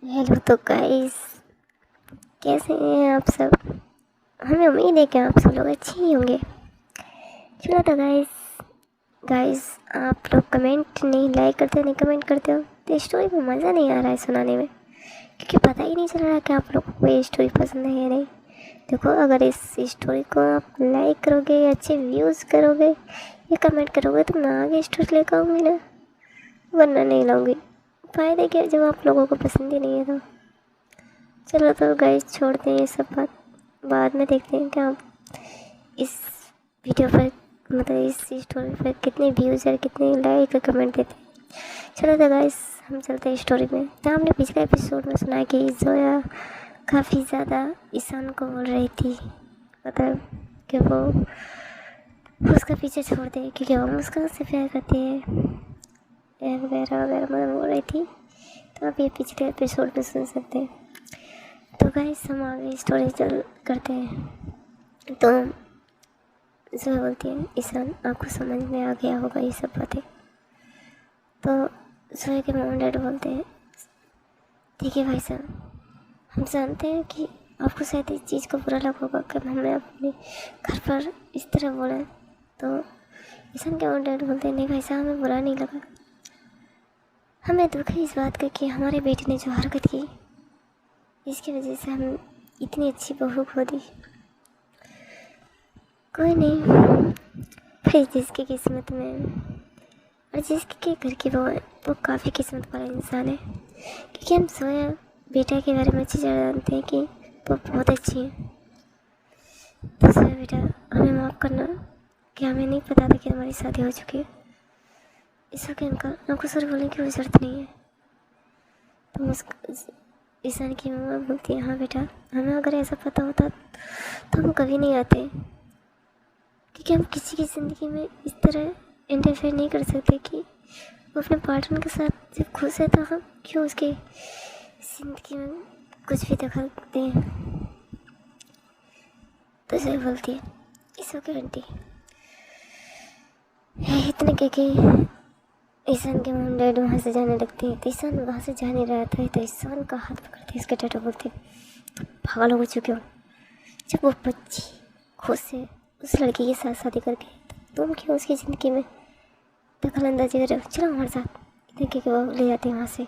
Hello तो guys, कैसे हैं आप सब। हमें उम्मीद है कि आप सब लोग अच्छे ही होंगे। चलो तो गाइस आप लोग कमेंट नहीं लाइक करते हो, नहीं कमेंट करते हो तो स्टोरी में मज़ा नहीं आ रहा है सुनाने में, क्योंकि पता ही नहीं चल रहा कि आप लोगों को ये स्टोरी पसंद है या नहीं। देखो, अगर इस स्टोरी को आप लाइक करोगे, अच्छे व्यूज़ करोगे या कमेंट करोगे तो मैं आगे स्टोरी लेकर आऊँगी ना, वरना नहीं लाऊँगी। फ़ायदा क्या जब आप लोगों को पसंद ही नहीं है तो। चलो तो गाइस छोड़ते हैं ये सब बात, बाद में देखते हैं कि आप इस वीडियो पर मतलब इस स्टोरी पर कितने व्यूज़ और कितने लाइक और कमेंट देते हैं। चलो तो गाइस हम चलते हैं स्टोरी में। तो हमने पिछले एपिसोड में सुना कि जोया काफ़ी ज़्यादा ईशान को बोल रही थी, मतलब कि वो उसका पीछे छोड़ दे क्योंकि वो मुस्कान से प्यार करती है वगैरह वगैरह मतलब बोल रही थी। तो आप ये पिछले एपिसोड में सुन सकते हैं। तो गाइस हम आगे स्टोरी चल करते हैं। तो जोया बोलती है, ईशान आपको समझ में आ गया होगा ये सब बातें। तो जोया के मॉम डैड बोलते हैं, ठीक है भाई साहब, हम जानते हैं कि आपको शायद इस चीज़ को बुरा लगा होगा कि हमने अपने घर पर इस तरह बोला। तो ईशान के मॉम डैड बोलते हैं, नहीं भाई साहब, हमें बुरा नहीं लगा, हमें दुख है इस बात का कि हमारे बेटे ने जो हरकत की इसकी वजह से हम इतनी अच्छी बहू खो दी। कोई नहीं, फिर जिसकी किस्मत में और जिसके घर की बहू है वो काफ़ी किस्मत वाला इंसान है, क्योंकि हम सोया बेटा के बारे में अच्छी तरह जानते हैं कि वो बहुत अच्छी है। तो सोया बेटा, हमें माफ़ करना कि हमें नहीं पता था कि हमारी शादी हो चुकी है। इस वक्त अंकल आपको सर बोलने की कोई ज़रूरत नहीं है। तो ईशान की मम्मा बोलती है, हाँ बेटा, हमें अगर ऐसा पता होता तो हम कभी नहीं आते, क्योंकि हम किसी की ज़िंदगी में इस तरह इंटरफेयर नहीं कर सकते कि वो अपने पार्टनर के साथ जब खुश है तो हम क्यों उसकी ज़िंदगी में कुछ भी दखल दें। तो सही बोलती है, इस वक्त आंटी इतने कह के ईशान के मॉम डैड वहाँ से जाने लगते हैं। तो ईशान वहाँ से जाने रहा था तो ईशान का हाथ पकड़ते इसके डैड बोलते, पागल हो चुके हो, जब वो बच्ची खुश है उस लड़की के साथ शादी करके, तुम क्यों उसकी ज़िंदगी में दखल अंदाजी कर रहे हो, चलो हमारे साथ। इतने कह के वो ले जाते हैं वहाँ से।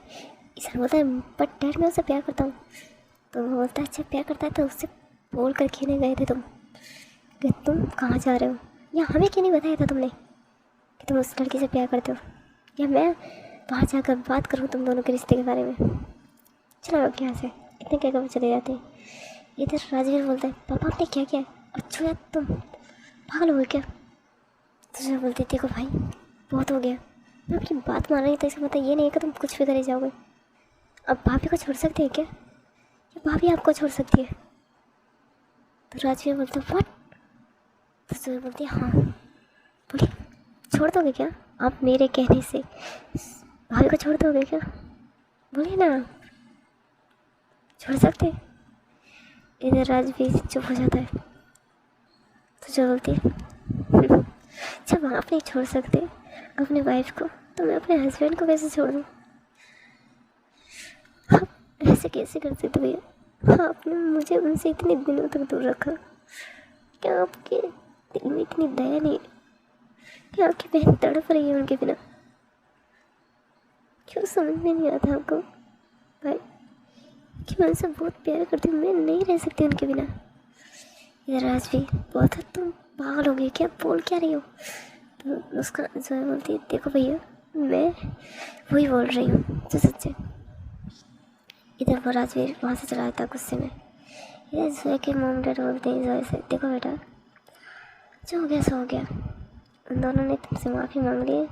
ईशान बोलता है, बट डैड मैं उससे प्यार करता हूँ। तो वो बोलता है, अच्छा प्यार करता है तो उससे बोल कर क्यों नहीं गए थे तुम कि तुम कहाँ जा रहे हो, या हमें क्यों नहीं बताया था तुमने कि तुम उस लड़की से प्यार करते हो, या मैं वहाँ जाकर बात करूँ तुम दोनों के रिश्ते के बारे में। चलो अब यहाँ से। इतने कहकर वो चले जाते हैं। इधर राजवीर बोलता है, पापा आपने क्या किया, अच्छा यार तुम पागल हो गए क्या। तो बोलती, देखो भाई बहुत हो गया, मैं अपनी बात मान रही तो इसका मतलब ये नहीं है कि तुम कुछ भी करे जाओगे। अब भाभी को छोड़ सकते हैं क्या, या भाभी आपको छोड़ सकती है। तो राजवीर बोलता है, व्हाट। तो सूर्य बोलती है, हाँ बोलिए, छोड़ दोगे क्या आप मेरे कहने से भाभी को छोड़ दोगे क्या, बोलिए ना, छोड़ सकते। इधर राजवीर चुप हो जाता है। तो जो बोलती है, जब आप नहीं छोड़ सकते अपनी वाइफ को तो मैं अपने हस्बैंड को कैसे छोड़ दूँ, आप ऐसे कैसे कर सकते भैया, आपने मुझे उनसे इतने दिनों तक दूर रखा, क्या आपके दिल में इतनी दया नहीं है कि आपकी बहन तड़प रही है उनके बिना। क्यों समझ में नहीं आता आपको भाई कि मैं उनसे बहुत प्यार करती हूँ, मैं नहीं रह सकती उनके बिना। इधर राजवीर बहुत हद, तुम पागल हो गई क्या, बोल क्या रही हो। तो उसका जो है बोलती है, देखो भैया मैं वही बोल रही हूँ जो सच है। इधर वो राजवीर वहाँ से चला जाता गुस्से में। इधर जोया के मॉम डैड बोलते हैं जोया से, देखो बेटा जो हो गया सो हो गया, उन दोनों ने तुमसे माफ़ी मांग ली है,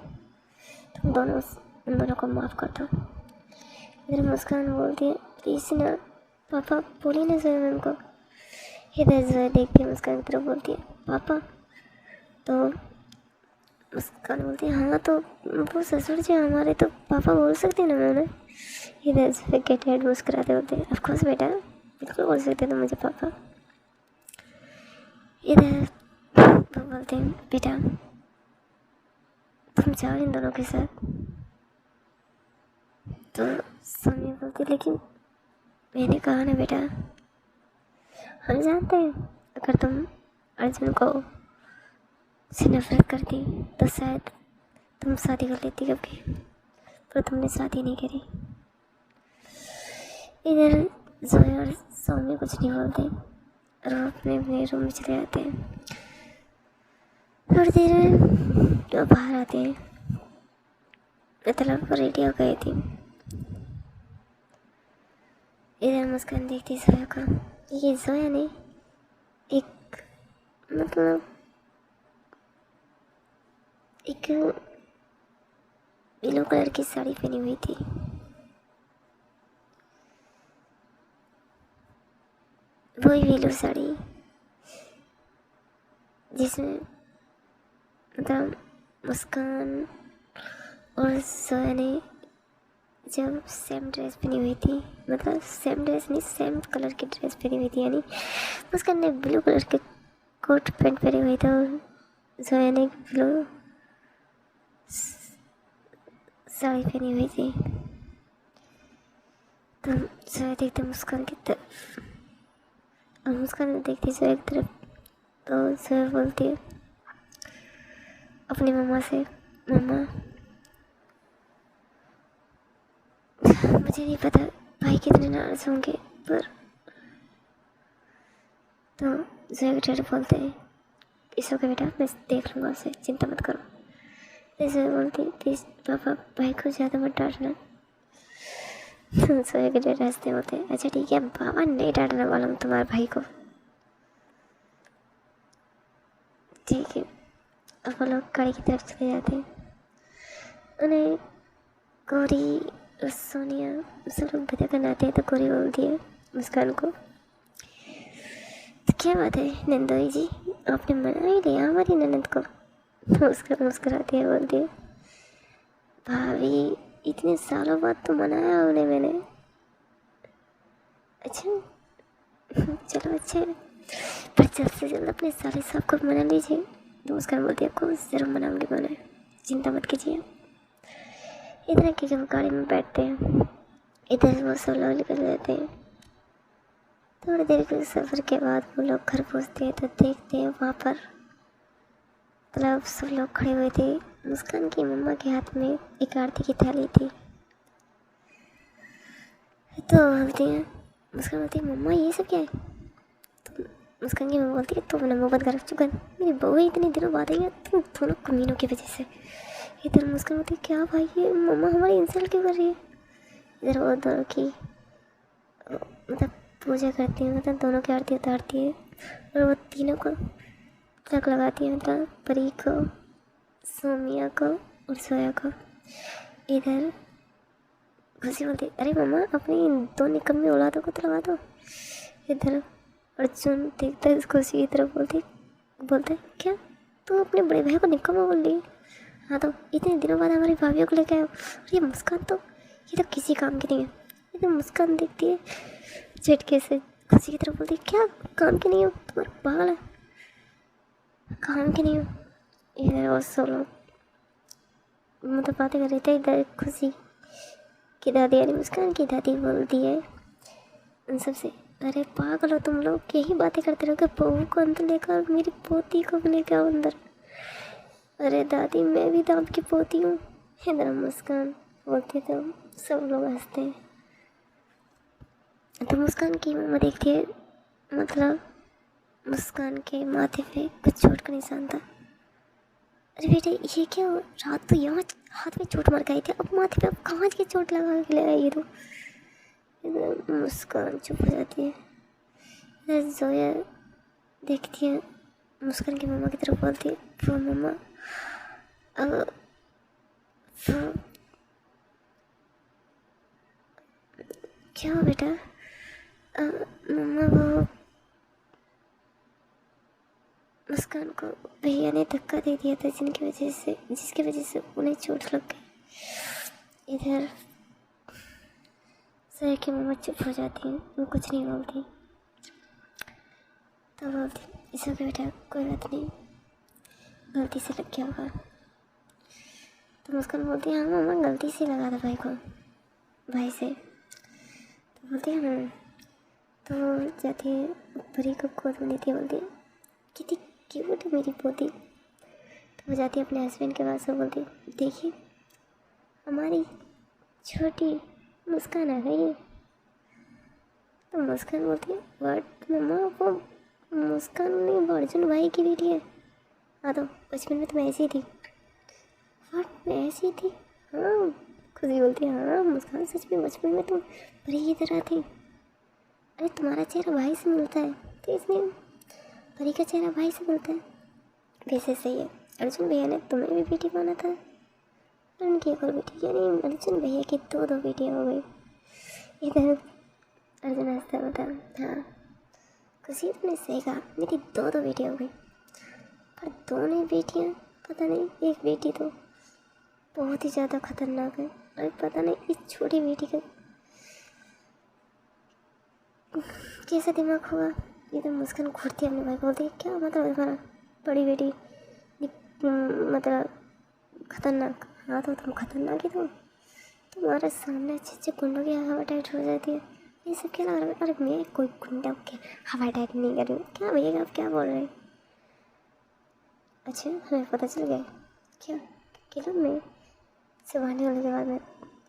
तुम दोनों उन दोनों को माफ़ कर दो। इधर मुस्कान बोलती है, प्लीज़ ना पापा बोलिए ना जोया मैम को। इधर जोया देखती है मुस्कान की तरफ, बोलती है, पापा। तो मुस्कान बोलती है, हाँ तो वो ससुर जी हमारे, तो पापा बोल सकते हैं ना मैंने। इधर जोया के डैड मुस्कुराते बोलते हैं, ऑफकोर्स बेटा बिल्कुल बोल सकते तो मुझे पापा। इधर वो बोलते हैं, बेटा तुम जाओ इन दोनों के साथ। तो सोनिया बोलती, लेकिन मैंने कहा ना बेटा, हम जानते हैं अगर तुम अर्जुन को से नफरत करती तो शायद तुम शादी कर लेती कभी, पर तुमने शादी नहीं करी। इधर जोया और सौम्य कुछ नहीं बोलते और वो अपने अपने रूम में चले जाते हैं। थोड़ी देर में वो बाहर आते हैं, मतलब रेडी हो गई थी। इधर मुस्कान देखती जोया का, ये जोया ने एक मतलब एक येलो कलर की साड़ी पहनी हुई थी। वही येलो साड़ी जिसमें मतलब मुस्कान और जोया ने जब सेम ड्रेस पहनी हुई थी, मतलब सेम ड्रेस नहीं, सेम कलर की ड्रेस पहनी हुई थी, यानी मुस्कान ने ब्लू कलर के कोट पैंट पहने हुए थे और जोया ने ब्लू साड़ी पहनी हुई थी। तो जोया देखते मुस्कान की तरफ और मुस्कान देखती जोया की तरफ, तो जोया बोलती है अपनी मम्मा से, मम्मा मुझे नहीं पता भाई कितने नाराज होंगे, पर तो जोया के डैडी बोलते हैं इस ओके बेटा, मैं देख लूँगा उसे, चिंता मत करो। जोया बोलती प्लीज़ पापा भाई को ज़्यादा मत डांटना। जोया के डैडी हंसते बोलते हैं अच्छा ठीक है, पापा नहीं डांटने वाला हूँ तुम्हारे भाई को, ठीक है। अब वो लोग गाड़ी की तरफ चले जाते हैं। उन्हें गौरी और सोनिया सब लोग विदा करने आते हैं, तो गौरी बोलती है मुस्कान को, तो क्या बात है नंदोई जी, आपने मना ही लिया हमारी ननद को। तो उसका मुस्कुराती है, बोलती है भाभी इतने सालों बाद तो मनाया उन्हें मैंने। अच्छा चलो अच्छा है, पर जल्द से जल्द अपने साले साहब को मना लीजिए। तो मुस्कान बोलती है आपको ज़रूर मनाऊंगी मैंने, चिंता मत कीजिए। इधर के जब गाड़ी में बैठते हैं, इधर वो सब लोग निकल जाते हैं। थोड़ी देर के सफ़र के बाद वो लोग घर पहुँचते हैं, तो देखते हैं वहाँ पर मतलब सब लोग खड़े हुए थे। मुस्कान की मम्मा के हाथ में एक आरती की थाली थी। तो बोलती है मुस्कान, बोलती है मम्मा ये सब क्या है। तो मुस्कान की मम्मा बोलती है तुम नमो बंद कर चुका, मेरी बहू इतने दिनों बाद आई है तुम दोनों कमीनों की वजह से। इधर मुस्कान बोलती है क्या भाई ये मम्मा हमारी इंसल्ट क्यों कर रही है। इधर वो दोनों की मतलब पूजा करती है, मतलब दोनों की आरती उतारती है और वो तीनों को तिलक लगाती है, मतलब परी को, सोमिया को और सोया को। इधर खुशी बोलती अरे मम्मा अपनी दो निकम्मी औलादों को तो लगा दो। इधर अर्जुन देखता है खुशी की तरफ, बोलते क्या तू अपने बड़े भाई को निकम्मा बोल रही है। हाँ तो इतने दिनों बाद हमारी भाभियों को लेकर आए और ये मुस्कान तो ये तो किसी काम की नहीं है। इधर मुस्कान देखती है झटके से, खुशी की तरफ बोलती क्या काम की नहीं हो, तुम्हारा पागल है, काम की नहीं हो। इधर वो सब लोग मतलब बातें कर रहे थे। इधर खुशी की दादी यानी मुस्कान की दादी बोलती है उन सबसे अरे पागल हो तुम लोग, यही बातें करते रहोगे, बहू को अंदर लेकर मेरी पोती को भी लेकर आओ अंदर। अरे दादी मैं भी तो आपकी पोती हूँ। इधर मुस्कान बोलती तो सब लोग हंसते हैं। तो मुस्कान की मम्मा देखती है, मतलब मुस्कान के माथे पे कुछ चोट का निशान था। अरे बेटे ये क्या, रात तो यहाँ हाथ में चोट मार गई थी, अब माथे पे अब कहाँ की चोट लगा के ले आई। ये तो इधर मुस्कान चुप हो जाती है। इधर जोया देखती है मुस्कान की मम्मा की तरफ, बोलती है वो मम्मा वो क्या हो बेटा। मम्मा वो मुस्कान को भैया ने धक्का दे दिया था जिसकी वजह से उन्हें चोट लग गई। इधर सर की मम्मा चुप हो जाती है, वो कुछ नहीं बोलती। तो बोलती इस ओके बेटा कोई बात नहीं, गलती से लग गया होगा। तो मुस्कान बोलती है हाँ मम्मा गलती से लगा था भाई से। तो बोलती है तो जाती है परी को गोद में लेती है, बोलती है कितनी क्यूट है मेरी पोती। तो वो जाती है अपने हस्बैंड के पास और बोलती है देखिए हमारी छोटी मुस्कान आ गई है। तो मुस्कान बोलती है बट मम्मा वो मुस्कान नहीं, वो अर्जुन भाई की बेटी है। हाँ तो बचपन में तुम ऐसी थी। बट मैं ऐसी थी? हाँ। खुशी बोलती है हाँ मुस्कान सच में बचपन में तुम परी की तरह थी। अरे तुम्हारा चेहरा भाई से मिलता है तो इसलिए परी का चेहरा भाई से मिलता है। वैसे सही है, अर्जुन भैया ने तुम्हें भी बेटी माना था और उनकी एक और बेटी, यानी अर्जुन भैया की दो बेटियाँ हो गई। इधर अर्जुन हंसता बता हाँ खुशी तुमने सही कहा, मेरी दो बेटियाँ हो गई। पर दोनों बेटियाँ पता नहीं, एक बेटी तो बहुत ही ज़्यादा खतरनाक है। अरे पता नहीं इस छोटी बेटी का कैसा दिमाग होगा। ये तो मुस्कान घूरती है अपने भाई को, बोलती है क्या मतलब तुम्हारा बड़ी बेटी मतलब खतरनाक? हाँ तो तुम खतरनाक ही तो, तुम्हारे सामने अच्छे गुंडों की हवा टाइट हो जाती है। ये सब क्या लग रहा है? अरे मैं कोई गुंडा के हवा टाइट नहीं कर रही हूँ। क्या भैया आप क्या बोल रहे हैं? अच्छा हमें पता चल गया क्या क्लब में सब आने वाले के बाद में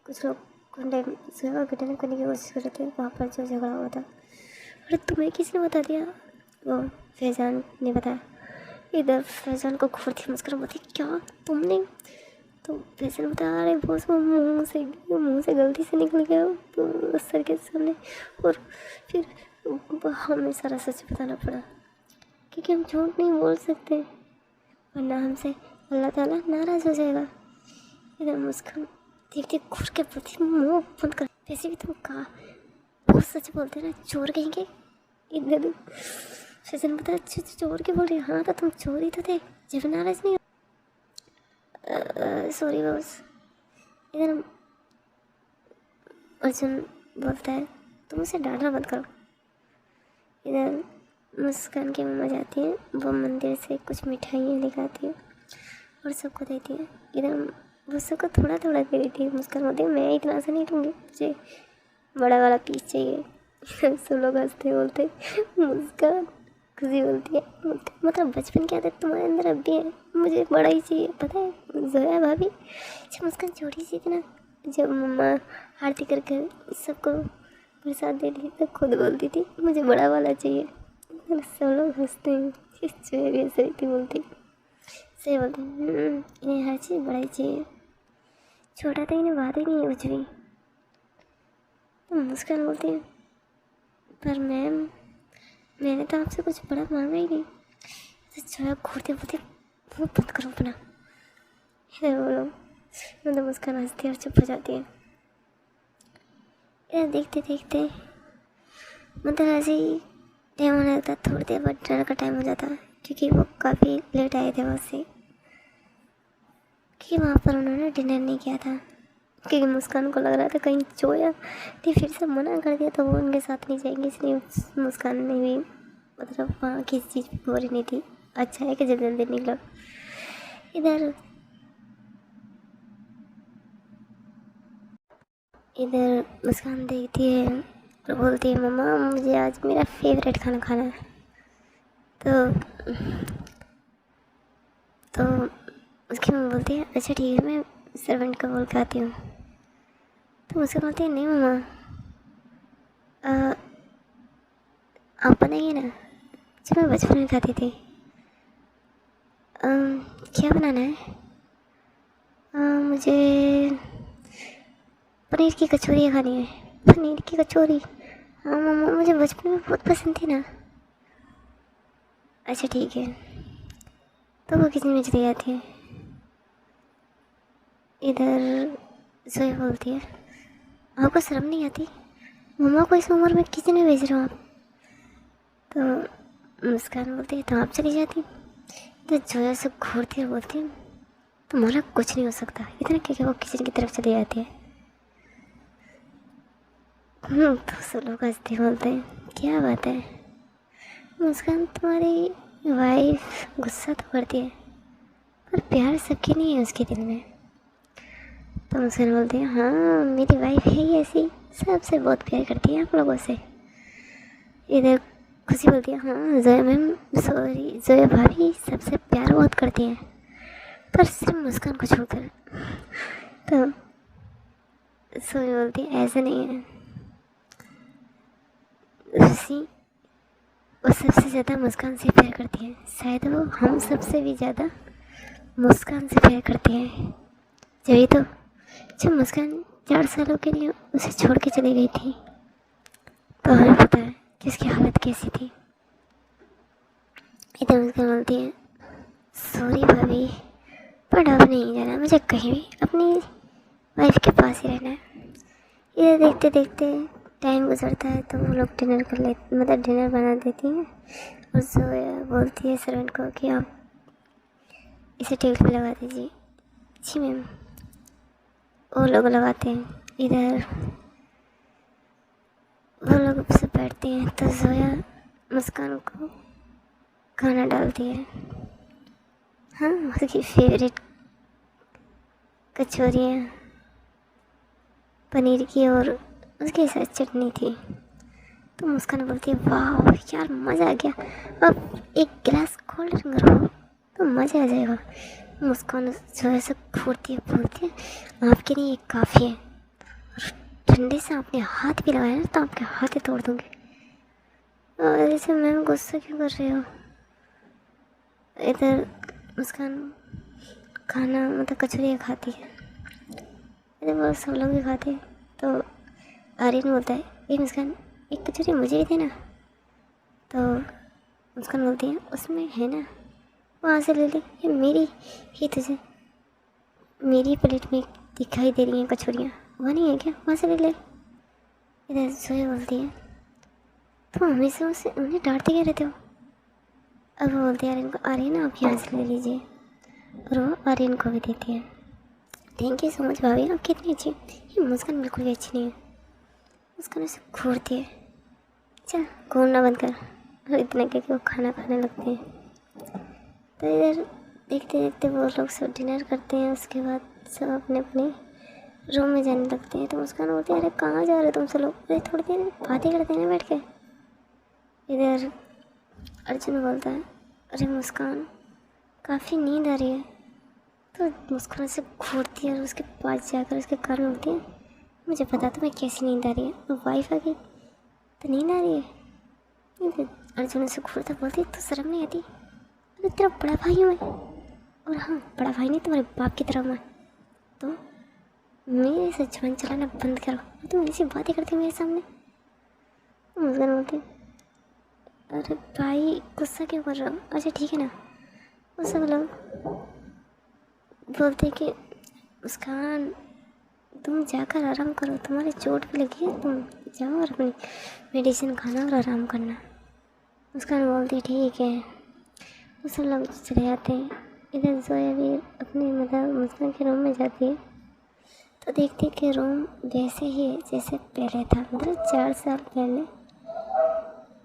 कुछ लोग गुंडे किडनैप करने की कोशिश कर रहे थे, वहाँ पर जो झगड़ा हुआ था। अरे तुम्हें किसने बता दिया? वो फैज़ान ने बताया। इधर फैज़ान को घूरती मुस्कुरा बोलती क्या तुमने? तो फैज़ान बता रहे बॉस वो मुँह से गलती से निकल गया तो सर के सामने, और फिर हमें सारा सच बताना पड़ा क्योंकि हम झूठ नहीं बोल सकते वरना हमसे अल्लाह ताला नाराज़ हो जाएगा। इधर मुस्कान देखते घूर के प्रति मुँह बंद कर। वैसे भी तुम कहा बहुत सच बोलते ना चोर कहेंगे। इधर फैज़ान बता चोर के बोल रहे? हाँ तो तुम चोर ही तो थे जब नाराज़ नहीं। Sorry boss. इधर अर्जुन बोलता है तुम उसे डांटना बंद करो। इधर मुस्कान की मम्मा जाती है, वो मंदिर से कुछ मिठाइयाँ लेकर है और सबको देती है। इधर वो सबको थोड़ा थोड़ा दे देती है। मुस्कान बोलती है मैं इतना सा नहीं लूँगी, मुझे बड़ा वाला पीस चाहिए। सब लोग हंसते बोलते मुस्कान। खुशी बोलती है मतलब बचपन की आदत तुम्हारे अंदर अब भी है, मुझे बड़ा ही चाहिए। पता है जोया भाभी जब मुस्कान छोटी सी थी ना, जब मम्मा आरती कर कर सबको प्रसाद दे दी तो खुद बोलती थी मुझे बड़ा वाला चाहिए। सब लोग हंसते हैं। जो भी ऐसे थी बोलती सही बोलती इन्हें हर चीज़ बड़ा ही चाहिए, छोटा तो इन्हें बात ही नहीं है कुछ भी। तो मुस्कान बोलती है पर मैम मैंने तो आपसे कुछ बड़ा मांगा ही नहीं। जो घूरते बोलते वो बंद करो अपना। इधर बोलो मतलब मुस्कान हंसती है और चुप हो जाती है। इधर देखते देखते मतलब ऐसे ही टाइम होने लगता, थोड़ी देर बाद डिनर का टाइम हो जाता क्योंकि वो काफ़ी लेट आए थे वहाँ से, क्योंकि वहाँ पर उन्होंने डिनर नहीं किया था। क्योंकि मुस्कान को लग रहा था कहीं जोया ने फिर से मना कर दिया तो वो उनके साथ नहीं जाएंगे, इसलिए मुस्कान ने भी मतलब वहाँ किसी चीज़ पर बोरी नहीं थी। अच्छा है कि जल्दी निकलो। इधर मुस्कान देखती है और बोलती है मम्मा मुझे आज मेरा फेवरेट खाना खाना है। तो उसकी मम्मी बोलती है अच्छा ठीक है मैं सर्वेंट को बोल के आती हूँ। तो मुझसे बोलती है नहीं मम्मा आप बनाइए ना जो मैं बचपन में खाती थी। क्या बनाना है? मुझे पनीर की कचौरी खानी है। पनीर की कचौरी? हाँ मम्मा मुझे बचपन में बहुत पसंद थी ना। अच्छा ठीक है। तो वो किचन में चली जाती है। इधर जोया बोलती है आपको शर्म नहीं आती? मम्मा को इस उम्र में किचन में भेज रहे हो आप? तो मुस्कान बोलती है तो आप चली जाती। तो जोया से घूरती है बोलती है तुम्हारा कुछ नहीं हो सकता। इतना क्या वो किचन की तरफ चली जाती है। तो सब लोग हंसते बोलते हैं क्या बात है मुस्कान, तुम्हारी वाइफ गुस्सा तो करती है पर प्यार सबके नहीं है उसके दिल में। तो मुस्कान बोलती है हाँ मेरी वाइफ है ही ऐसी, सबसे बहुत प्यार करती है आप लोगों से। इधर खुशी बोलती है हाँ जोया मैम सॉरी, जोया भाभी सबसे प्यार बहुत करती हैं पर सिर्फ मुस्कान को छोड़कर। तो सोया बोलती है ऐसा नहीं है खुशी, वो सबसे ज़्यादा मुस्कान से प्यार करती है, शायद वो हम सबसे भी ज़्यादा मुस्कान से प्यार करती है। जभी तो जब मुस्कान 4 सालों के लिए उसे छोड़ के चली गई थी तो हमें पता है कि उसकी हालत कैसी थी। इधर मुस्कान बोलती है सॉरी भाभी पर अब नहीं जाना मुझे कहीं भी, अपनी वाइफ के पास ही रहना है। इधर देखते देखते टाइम गुजरता है तो वो लोग डिनर कर लेते, मतलब डिनर बना देती हैं और जोया बोलती है सर्वेंट को कि आप इसे टेबल पे लगा दीजिए। जी मैम। वो लोग लगाते हैं। इधर वो लोग सब बैठते हैं तो जोया मुस्कान को खाना डालती है। हाँ उसकी फेवरेट कचौरियाँ पनीर की और उसके साथ चटनी थी। तो मुस्कान बोलती है वाह यार मज़ा आ गया, अब एक गिलास कोल्ड ड्रिंक करो तो मज़ा आ जाएगा। मुस्कान जो है सब घूरती है, बोलती है आपके लिए काफ़ी है, ठंडे से आपने हाथ भी लगाया ना तो आपके हाथ ही तोड़ दूँगी। और ऐसे मैम गुस्सा क्यों कर रहे हो। इधर मुस्कान खाना मतलब कचौरियाँ खाती है, इधर वो सब लोग भी खाते हैं। तो आर्यन बोलता है ये मुस्कान एक कचौरी मुझे भी देना। तो मुस्कान बोलती है उसमें है ना, वहाँ से ले ले, ये मेरी ही तुझे मेरी प्लेट में दिखाई दे रही हैं कचौरियाँ, वहाँ नहीं है क्या, वहाँ से ले ले। इधर जोया बोलती है तुम हमेशा उसे उन्हें डांटते क्या रहते हो। अब वो बोलती है आर्यन को आर्यन आप यहाँ से ले लीजिए, और वो आर्यन को भी देती है। थैंक यू सो मच भाभी आप कितनी अच्छी। ये मुस्कान बिल्कुल भी अच्छी नहीं है, मुस्कान उसे घूरती है। चल घूरना बंद कर, और इतना करके वो खाना खाने लगते हैं। तो इधर देखते देखते वो लोग सब डिनर करते हैं, उसके बाद सब अपने अपने रूम में जाने लगते हैं। तो मुस्कान बोलती है अरे कहाँ जा रहे हो तुम सब लोग, अरे थोड़ी देर बातें करते हैं बैठ के। इधर अर्जुन बोलता है अरे मुस्कान काफ़ी नींद आ रही है। तो मुस्कान से घूरती है और उसके पास जाकर उसके कान में बोलती है मुझे पता तुम्हें कैसी नींद आ रही है, और वाइफ आ गई तो नींद आ रही है। अर्जुन से घूरता बोलती तो शर्म नहीं आती, अरे तेरा बड़ा भाई हूँ मैं, और हाँ बड़ा भाई नहीं तुम्हारे बाप की तरह मैं, तो मेरे से जुबान चलाना बंद करो, तुम ऐसी बातें करती हो मेरे सामने। मुस्कान बोलती अरे भाई गुस्सा क्यों कर रहा हो, अच्छा ठीक है ना। वो सब लोग बोलते कि मुस्कान तुम जाकर आराम करो, तुम्हारी चोट भी लगी है, तुम जाओ और अपनी मेडिसिन खाना और आराम करना। मुस्कान बोलती ठीक है। वो सब लोग चले जाते हैं। इधर जोया भी अपनी मतलब मुस्कान के रूम में जाती है तो देखती है कि रूम वैसे ही है जैसे पहले था, मतलब 4 साल पहले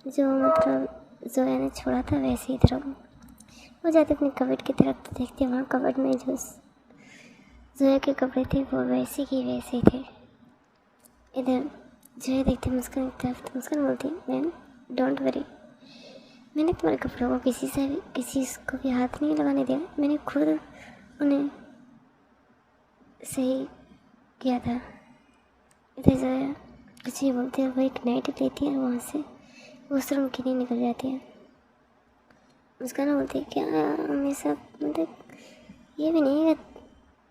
जो मतलब जोया ने छोड़ा था वैसे ही था। वो जाते अपने कबर्ड की तरफ तो देखते वहाँ कबर्ड में जो जोया के कपड़े थे वो वैसे ही वैसे थे। इधर जोया देखते मुस्कान की तरफ तो मुस्कान बोलती मैम डोंट वरी, मैंने तुम्हारे कपड़ों को किसी को भी हाथ नहीं लगाने दिया, मैंने खुद उन्हें सही किया था। इधर जोया कुछ नहीं बोलती है, वो एक नाइट लेती है और वहाँ से उस रूम के लिए निकल जाती है। मुस्कान बोलती है क्या हमेशा मतलब ये भी नहीं है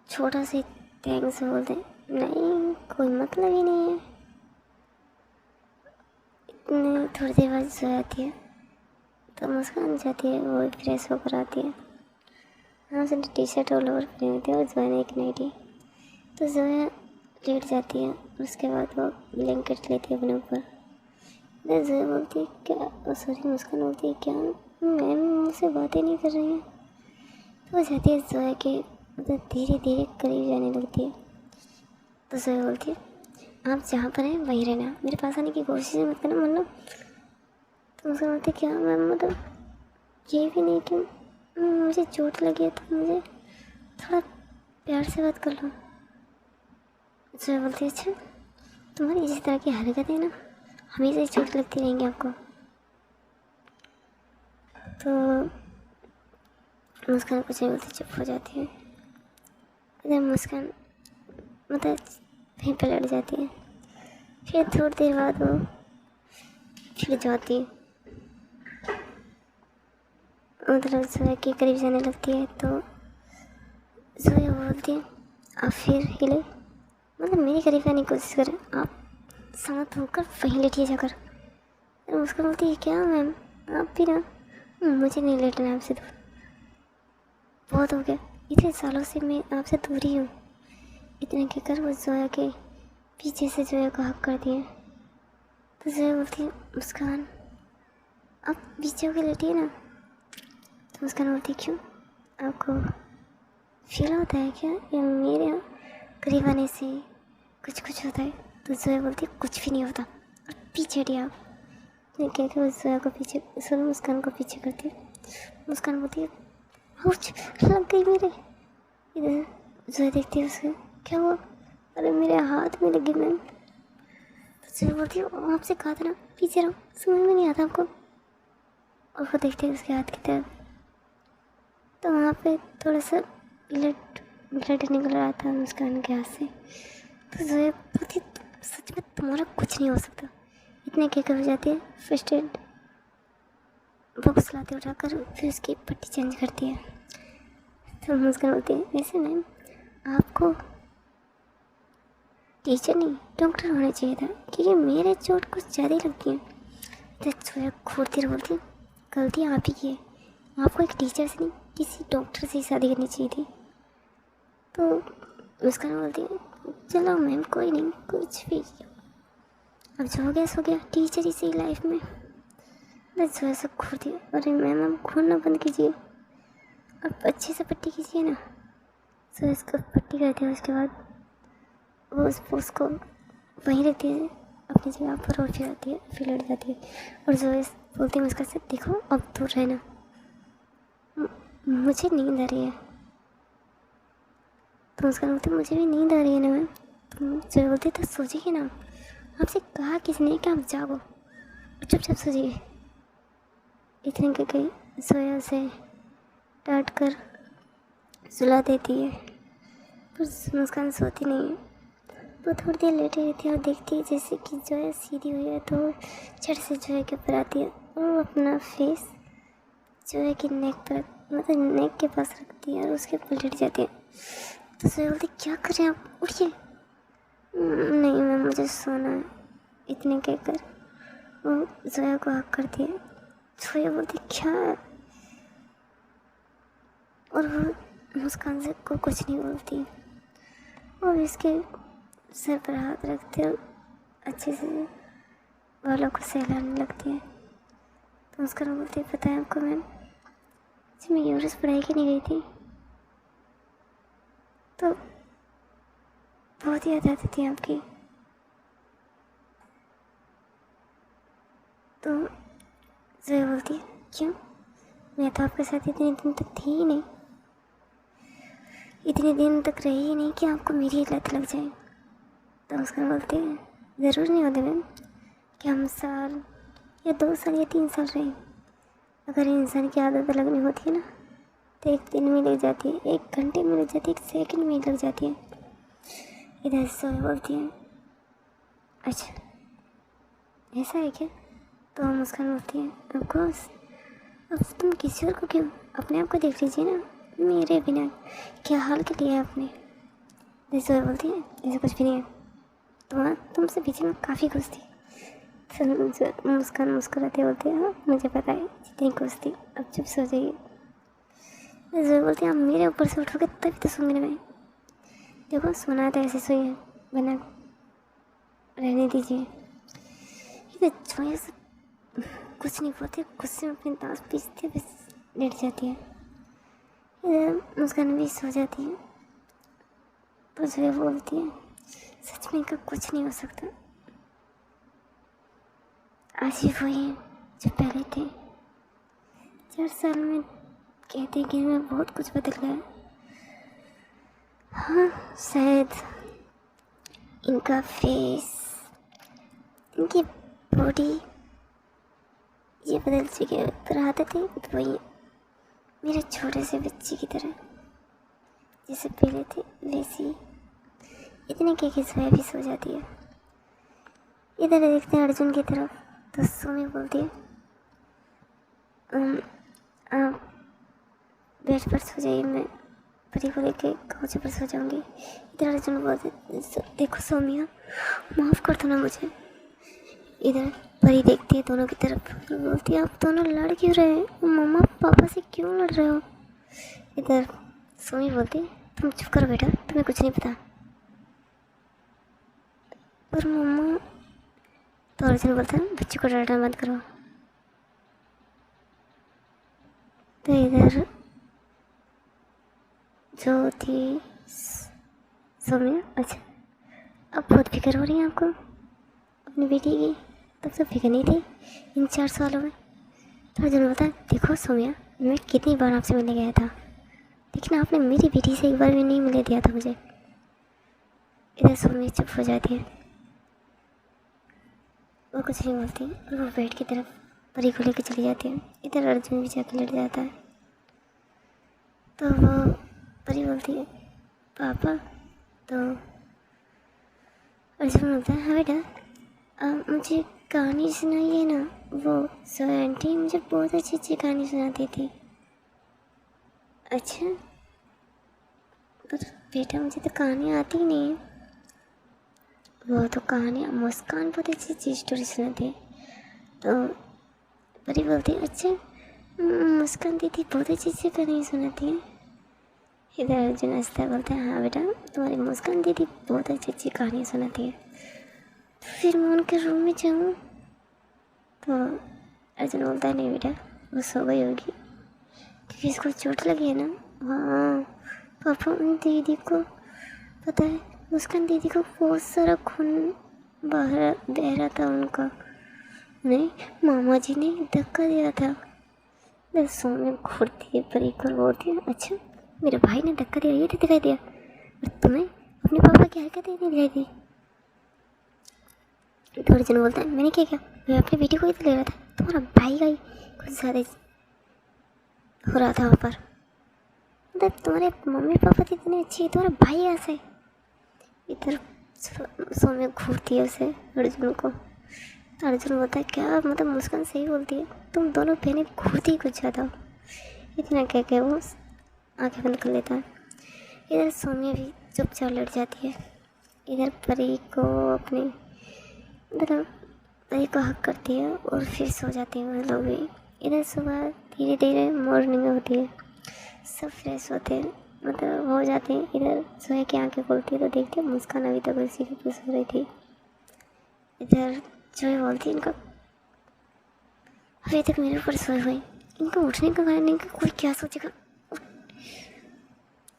छोटा सा थैंक्स बोलते नहीं, कोई मतलब ही नहीं है। इतने थोड़ी देर बाद सो जाती है तो मुस्कान जाती है, वो फ्रेश होकर आती है। हाँ उसने टी शर्ट और लोअर पहनी होती है और जोया ने एक नाइटी। तो जोया लेट जाती है और उसके बाद वो ब्लैंकेट लेती है अपने ऊपर। जोया बोलती है क्या, सॉरी मुस्कान बोलती है क्या मैम मुझसे बातें नहीं कर रही हैं। तो वो जाती है जोया के मतलब धीरे धीरे करीब जाने लगती है। तो जोया बोलती है आप जहाँ पर हैं वहीं रहना, मेरे पास आने की कोशिश मत करना मतलब। तो मुझे बोलती क्या मैम मतलब ये भी नहीं कि मुझे चोट लगी है तो मुझे थोड़ा प्यार से बात कर लो। जोया बोलती है अच्छा तुम्हारी इसी तरह की हरकत है ना, हमेशा ही चोट लगती रहेंगी आपको, तो मुस्कान कुछ नहीं बोलती, चुप हो जाती है। इधर मुस्कान मतलब वहीं पर लड़ जाती है। फिर थोड़ी देर बाद वो फिर जाती है, मतलब जोया के करीब जाने लगती है। तो जोया बोलती है आप फिर हिले, मतलब मेरे करीब आने की कोशिश करें, आप शांत होकर वहीं लेटिए जाकर। उसको बोलती है क्या मैम आप भी ना, मुझे नहीं लेटना आपसे दूर, बहुत हो गया, इतने सालों से मैं आपसे दूर ही हूँ। इतने कहकर वो जोया के पीछे से जोया को हक कर दिया। तो जोया बोलती है मुस्कान आप पीछे होकर लेटिए ना। तो मुस्कान बोलती क्यों, आपको फील होता है क्या या मेरे करीब आने से कुछ होता है। तो जोया बोलती कुछ भी नहीं होता, और पीछे हटिए आप। तो कहकर वो जोया को पीछे मुस्कान को पीछे करती है। मुस्कान बोलती है आउच लग गई मेरे। इधर जोया देखती है उसके क्या हुआ, अरे मेरे हाथ में लगी मैम। तो जोया बोलती है आपसे कहा था ना पीछे रहो, समझ में नहीं आता आपको। और वो देखते हैं उसके हाथ की तरफ, तो वहाँ पे थोड़ा सा ब्लड निकल रहा था मुस्कान के हाथ से। तो जोया बोलती सच में तुम्हारा कुछ नहीं हो सकता। इतने कहकर हो जाती है फर्स्ट एड बॉक्स लाते उठाकर, फिर उसकी पट्टी चेंज करती है। तो मुस्कान बोलती है वैसे मैम आपको टीचर नहीं डॉक्टर होना चाहिए था, क्योंकि मेरे चोट कुछ ज़्यादा ही लगती है। तो जोया घूरती बोलती गलती आप ही की है, आपको एक टीचर से नहीं किसी डॉक्टर से ही शादी करनी चाहिए थी। तो मुस्कान बोलती है चलो मैम कोई नहीं, कुछ भी अब जो हो गया सो गया, टीचर ही सही लाइफ में। बस जोया से घूरती है अरे मैम आप घूरना बंद कीजिए, अब अच्छे से पट्टी कीजिए ना। तो इसको पट्टी करती है, उसके बाद वो उस पोस्ट को वहीं रखती है अपनी जगह पर और फिर आती है, फिर लड़ जाती है। और जोया बोलती है उसका से देखो अब दूर रहना, मुझे नींद आ रही है। तो उसका बोलती मुझे भी नींद आ रही है ना मैम। तो जोया बोलती तो सोचिए ना, आपसे कहा किसने कि आप जागो, चुपचाप सोचिए। इतने करके जोया से डांट कर सुला देती है, पर मुस्कान सोती नहीं है। वो थोड़ी देर लेटी रहती है और देखती है जैसे कि जोया सीधी हुई है, तो झट से जोया के ऊपर आती है और अपना फेस जोया की नेक पर मतलब नेक के पास रखती है और उसके ऊपर लेट जाती है। तो जोया बोलती क्या कर रहे हैं आप, उठिए। नहीं मैम मुझे सोना है। इतने कहकर वो जोया को हक करती है। जोया बोलती क्या है, और वो मुस्कान से को कुछ नहीं बोलती और इसके सर पर हाथ रखते और अच्छे से बालों को सहलाने लगती है। तो मुस्कान बोलती पता है आपको मैम, जब मैं यूरोस पढ़ाई के नहीं गई थी तो बहुत याद आती थी आपकी। तो जोया बोलती क्यों, मैं तो आपके साथ इतने दिन तक थी ही नहीं, इतने दिन तक रही ही नहीं कि आपको मेरी लत लग जाए। तो मुस्कान बोलते हैं ज़रूर नहीं होते मैम कि हम साल या 2 साल या 3 साल रहें, अगर इंसान की आदत लगनी होती है ना तो 1 दिन में लग जाती है, 1 घंटे में लग जाती है, 1 सेकंड में लग जाती है। इधर से बोलती है अच्छा ऐसा है क्या। तो मुस्कान बोलती है ऑफकोर्स, अब तुम किसी और को क्यों, अपने आप को देख लीजिए ना, मेरे बिना क्या हाल कर लिया आपने। जैसे बोलती है ऐसा कुछ भी नहीं है, तुमसे पीछे में काफ़ी खुश थी। तो मुस्कान मुस्कुराते बोलते हैं मुझे पता है जितनी खुश थी, अब चुप सो जाइए। जरूर बोलते हैं आप मेरे ऊपर से उठोगे तभी तो सोंगे मैं, देखो सोना तो ऐसे सोइए वरना रहने दीजिए। ये तो जोया से कुछ नहीं बोलते, गुस्से में अपनी दांत पीसते बस लेट जाती है। मुस्कान भी सो जाती है। तो जोया बोलती है सच में इनका कुछ नहीं हो सकता, आज ही वही जो पहले थे। 4 साल में कहते कि मैं बहुत कुछ बदल गया। हाँ शायद इनका फेस, इनकी बॉडी, ये बदल चुके हैं, पर आते थे तो वही मेरे छोटे से बच्चे की तरह जैसे पहले थे वैसी इतने के सोया भी सो जाती है। इधर देखते हैं अर्जुन की तरफ तो सुमी बोलती है आप बेड पर सो जाइए, मैं परी को लेके काउच पर सो जाऊंगी। इधर अर्जुन बोलते देखो सोमिया माफ़ कर दो ना मुझे। इधर परी देखती है दोनों की तरफ और बोलती है आप दोनों लड़ क्यों रहे हैं, मम्मा पापा से क्यों लड़ रहे हो। इधर सोमी बोलती है तुम चुप करो बेटा, तुम्हें कुछ नहीं पता। पर मम्मा, तो अर्जुन बोलता है बच्चों को डरना मत करो। तो इधर जो थी सोमिया, अच्छा अब बहुत फिक्र हो रही है आपको अपनी बेटी की, तब तो फिक्र नहीं थी इन 4 सालों में। तो अर्जुन बोलता है देखो सोमिया मैं कितनी बार आपसे मिलने गया था, लेकिन आपने मेरी बेटी से एक बार भी नहीं मिलने दिया था मुझे। इधर सोमिया चुप हो जाती है, वो कुछ नहीं बोलती और वो बेड की तरफ परी को लेकर चली जाती है। इधर अर्जुन भी जाकर लेट जाता है तो वो परी बोलती है पापा। तो अर्जुन बोलता है हाँ बेटा मुझे कहानी सुनाइए ना, वो सोया आंटी मुझे बहुत अच्छी अच्छी कहानी सुनाती थी। अच्छा पर बेटा मुझे तो कहानी आती ही नहीं है। वो तो कहानियाँ मुस्कान बहुत अच्छी अच्छी स्टोरी सुनाती है। तो परी बोलती है अच्छा मुस्कान दीदी बहुत अच्छी अच्छी कहानी सुनाती है। इधर अर्जुन हंसता बोलता है हाँ बेटा तुम्हारी मुस्कान दीदी बहुत अच्छी अच्छी कहानियाँ सुनाती है, तो फिर मैं उनके रूम में जाऊँ। तो अर्जुन बोलता है नहीं बेटा वो सो गई होगी क्योंकि इसको चोट लगी है ना। हाँ पापा उन दीदी को पता है मुस्कान दीदी को बहुत सारा खून बाहर बह रहा था उनका, उन्हें मामा जी ने धक्का दिया था। दसों में घूरती है परी को बोलती है अच्छा मेरे भाई ने धक्का दिया ये दिखाई दिया और तुम्हें अपने पापा की हरकतें नहीं दिखाई दी। तो अर्जुन बोलता है मैंने क्या किया, मैं अपनी बेटी को ही तो ले रहा था, तुम्हारा भाई का ही कुछ ज़्यादा हो रहा था वहाँ पर। मतलब तुम्हारे मम्मी पापा तो इतने अच्छे, तुम्हारा भाई ऐसे। इधर सोम्या घूरती है उसे अर्जुन को। तो अर्जुन बोलता है क्या मतलब मुस्कान सही बोलती है, तुम दोनों बहनें घूरती ही कुछ ज़्यादा हो। इतना कह के वो आँखें बंद कर लेता है। इधर सोम्या भी चुपचाप लड़ जाती है। इधर परी को अपनी मतलब परी को हक करती है और फिर सो जाती है वो लोग भी। इधर सुबह धीरे धीरे मॉर्निंग होती है, सब फ्रेश होते हैं मतलब हो जाते हैं। इधर सोया की आँखें खोलती है तो देखती है मुस्कान अभी तक उसी के पास हो रही थी। इधर जो बोलती है इनका अभी तक मेरे ऊपर सोए हुए, इनको उठने का कारण नहीं, कोई क्या सोचेगा।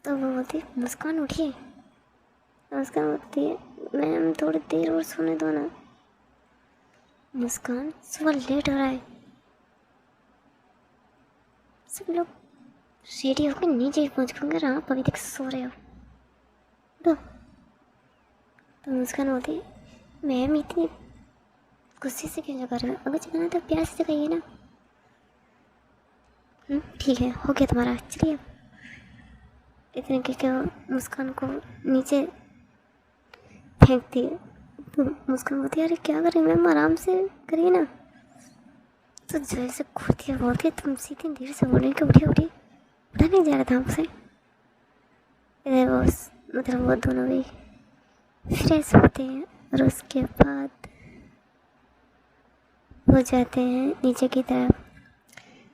तो वो बोलती है मुस्कान उठिए। मुस्कान बोलती है मैम थोड़ी देर और सोने दो ना। मुस्कान सुबह लेट हो रहा है, सब लोग रेडी होकर नीचे पहुँच पाएंगे और आप अभी तक सो रहे हो। तो मुस्कान बोलती है मैम इतनी गुस्से से क्यों जगा रहे हो, अगर जगाना तो प्यार से जगाइए ना। ठीक है हो गया तुम्हारा, चलिए अब। इतने के मुस्कान को नीचे फेंकती है। तो मुस्कान बोलती है अरे क्या करें मैम आराम से करिए ना। तो जैसे खुद बोलती है तुम सीधी देर से बोल रही कि उठी उठी उठा नहीं जा रहा था हमसे। इधर वो मतलब वो दोनों भी फ्रेश होते हैं और उसके बाद वो जाते हैं नीचे की तरफ।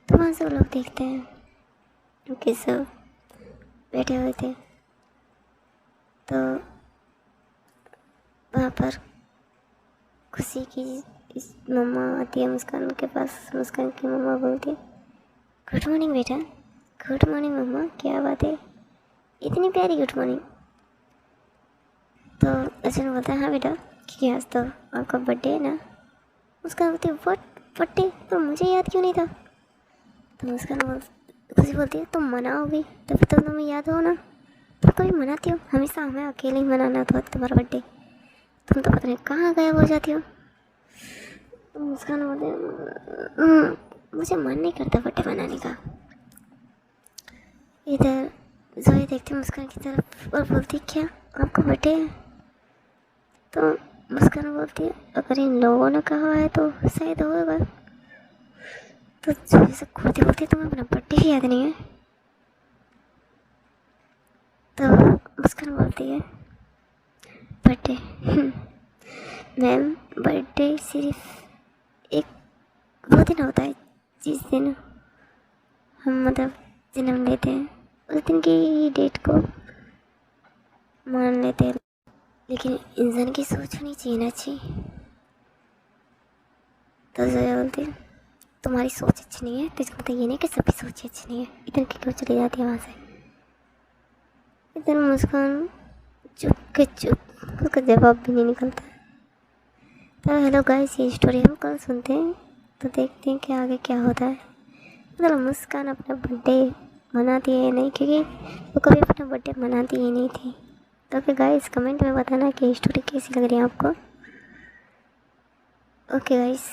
तो वहाँ से वो लोग देखते हैं क्योंकि सब बैठे हुए थे। तो वहाँ पर खुशी की मम्मा आती है मुस्कान के पास। मुस्कान की मम्मा बोलती है गुड मॉर्निंग बेटा। गुड मॉर्निंग मम्मा, क्या बात है इतनी प्यारी गुड मॉर्निंग। तो अर्जुन बोलता है हाँ बेटा क्योंकि आज तो आपका बर्थडे है ना। मुस्कान बोलती है व्हाट बर्थडे, तो मुझे याद क्यों नहीं था। तो मुस्कान खुशी बोलती है तुम मनाओगी तभी तो तुम्हें याद हो ना, तुम कभी मनाती हो, हमेशा हमें अकेले ही मनाना था तुम्हारा बर्थडे, तुम तो पता नहीं कहाँ गायब हो जाती हो। तो मुस्कान बोलते मुझे मन नहीं करता बर्थडे मनाने का। इधर जोई देखती मुस्कान की तरफ और बोलती क्या आपका बर्थडे है? तो मुस्कान बोलती है अगर इन लोगों ने कहा है तो शायद होगा। तो जोई से घूरती बोलती तुम्हें अपना बर्थडे भी याद नहीं है? तो मुस्कान बोलती है बर्थडे मैम बर्थडे सिर्फ एक वो दिन होता है जिस दिन हम मतलब जन्म लेते हैं, उस दिन की डेट को मान लेते हैं, लेकिन इंसान की सोच होनी चाहिए ना अच्छी। तो जोया बोलती है तुम्हारी सोच अच्छी नहीं है तो इसका मतलब ये नहीं कि सभी सोच अच्छी नहीं है। इधर की क्यों चली जाती है वहाँ से? इधर मुस्कान चुप के चुप, उसका जवाब भी नहीं निकलता। तो हेलो गाइस, ये स्टोरी हम कल सुनते हैं तो देखते हैं कि आगे क्या होता है। मतलब मुस्कान अपना बर्थडे मनाती है नहीं, क्योंकि वो कभी अपना बर्थडे मनाती ही नहीं थी। तो फिर गाइस कमेंट में बताना कि स्टोरी कैसी लग रही है आपको। Okay guys.